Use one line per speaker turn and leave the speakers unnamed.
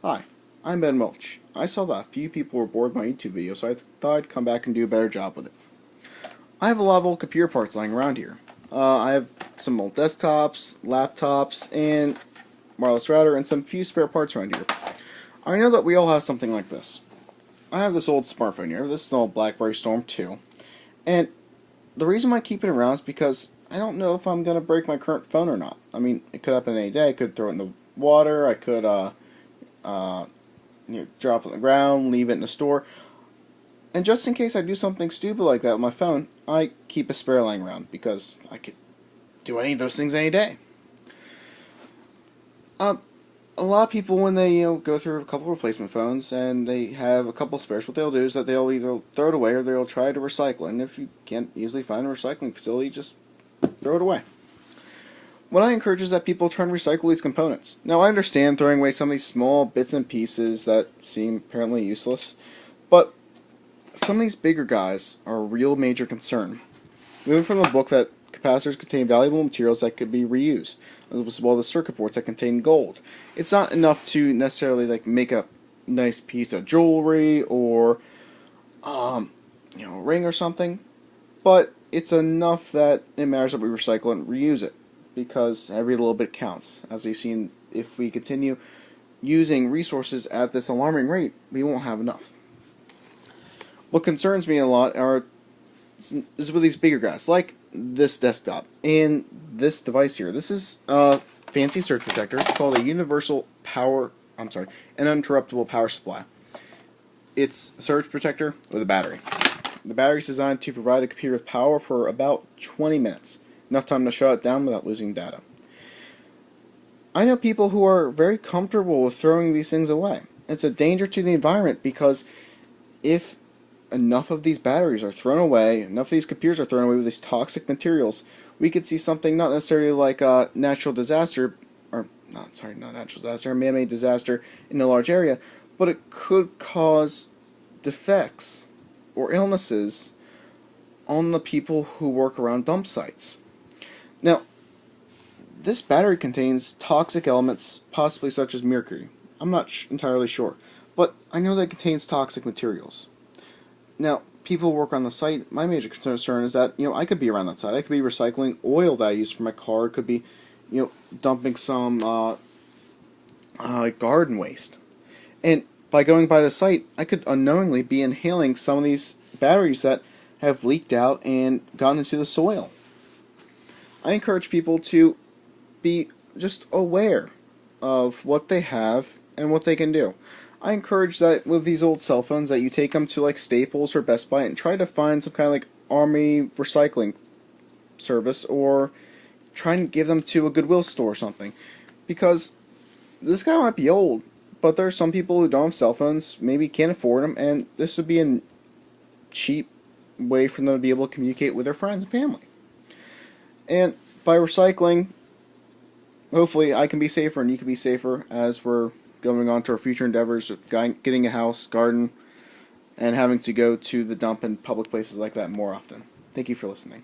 Hi, I'm Ben Mulch. I saw that a few people were bored with my YouTube video, so I thought I'd come back and do a better job with it. I have a lot of old computer parts lying around here. I have some old desktops, laptops, and wireless router, and some few spare parts around here. I know that we all have something like this. I have this old smartphone here. This is an old BlackBerry Storm 2. And the reason why I keep it around is because I don't know if I'm going to break my current phone or not. I mean, it could happen any day. I could throw it in the water. I could, uh, drop it on the ground, leave it in the store. And just in case I do something stupid like that with my phone, I keep a spare lying around because I could do any of those things any day. A lot of people, when they go through a couple replacement phones and they have a couple spares, what they'll do is that they'll either throw it away or they'll try to recycle. And if you can't easily find a recycling facility, just throw it away. What I encourage is that people try and recycle these components. Now, I understand throwing away some of these small bits and pieces that seem apparently useless, but some of these bigger guys are a real major concern. We learned from the book that capacitors contain valuable materials that could be reused, as well as circuit boards that contain gold. It's not enough to necessarily make a nice piece of jewelry or a ring or something, but it's enough that it matters that we recycle and reuse it, because every little bit counts. As we've seen, if we continue using resources at this alarming rate, we won't have enough. What concerns me a lot is with these bigger guys, like this desktop and this device here. This is a fancy surge protector. It's called a an uninterruptible power supply. It's a surge protector with a battery. The battery is designed to provide a computer with power for about 20 minutes, enough time to shut it down without losing data. I know people who are very comfortable with throwing these things away. It's a danger to the environment because if enough of these batteries are thrown away, enough of these computers are thrown away with these toxic materials, we could see something not necessarily like a natural disaster, not natural disaster, a man-made disaster in a large area, but it could cause defects or illnesses on the people who work around dump sites. Now, this battery contains toxic elements, possibly such as mercury. I'm not entirely sure, but I know that it contains toxic materials. Now, people who work on the site, my major concern is that, I could be around that site. I could be recycling oil that I use for my car. It could be, dumping some garden waste. And by going by the site, I could unknowingly be inhaling some of these batteries that have leaked out and gotten into the soil. I encourage people to be just aware of what they have and what they can do. I encourage that with these old cell phones that you take them to Staples or Best Buy and try to find some kind of army recycling service, or try and give them to a Goodwill store or something, because this guy might be old, but there are some people who don't have cell phones, maybe can't afford them, and this would be a cheap way for them to be able to communicate with their friends and family. And by recycling, hopefully I can be safer and you can be safer as we're going on to our future endeavors of getting a house, garden, and having to go to the dump in public places like that more often. Thank you for listening.